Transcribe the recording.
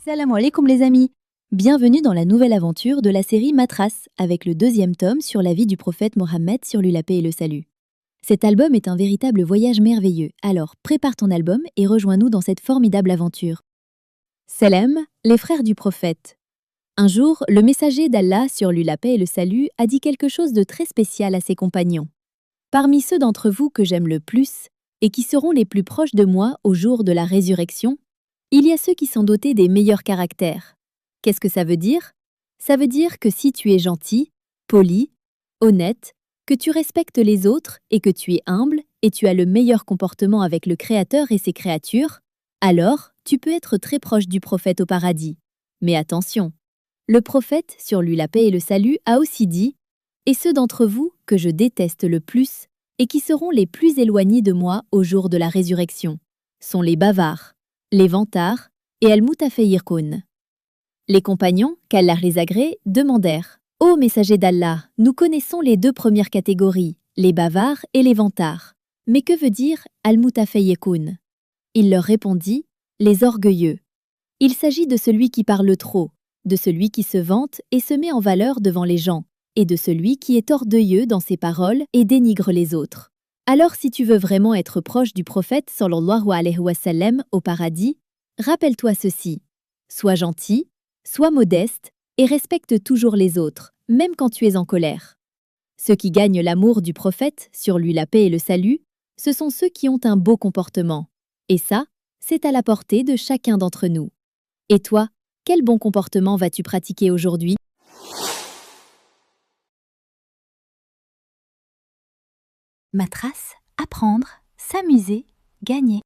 Salam alaikum les amis. Bienvenue dans la nouvelle aventure de la série Matras avec le deuxième tome sur la vie du prophète Mohammed sur lui la paix et le salut. Cet album est un véritable voyage merveilleux, alors prépare ton album et rejoins-nous dans cette formidable aventure. Salam, les frères du prophète. Un jour, le messager d'Allah sur lui la paix et le salut a dit quelque chose de très spécial à ses compagnons. Parmi ceux d'entre vous que j'aime le plus et qui seront les plus proches de moi au jour de la résurrection, il y a ceux qui sont dotés des meilleurs caractères. Qu'est-ce que ça veut dire? Ça veut dire que si tu es gentil, poli, honnête, que tu respectes les autres et que tu es humble et tu as le meilleur comportement avec le Créateur et ses créatures, alors tu peux être très proche du prophète au paradis. Mais attention, le prophète, sur lui la paix et le salut, a aussi dit « Et ceux d'entre vous que je déteste le plus et qui seront les plus éloignés de moi au jour de la résurrection sont les bavards, les vantards et al-mutafayyiqoun. » Les compagnons, qu'Allah les agrée, demandèrent « Ô messager d'Allah, nous connaissons les deux premières catégories, les bavards et les vantards. Mais que veut dire al-mutafayyiqoun » Il leur répondit « Les orgueilleux. Il s'agit de celui qui parle trop, de celui qui se vante et se met en valeur devant les gens, et de celui qui est orgueilleux dans ses paroles et dénigre les autres. Alors si tu veux vraiment être proche du prophète sallallahu alayhi wa sallam au paradis, rappelle-toi ceci. Sois gentil, sois modeste et respecte toujours les autres, même quand tu es en colère. Ceux qui gagnent l'amour du prophète, sur lui la paix et le salut, ce sont ceux qui ont un beau comportement. Et ça, c'est à la portée de chacun d'entre nous. Et toi, quel bon comportement vas-tu pratiquer aujourd'hui? Matras, apprendre, s'amuser, gagner.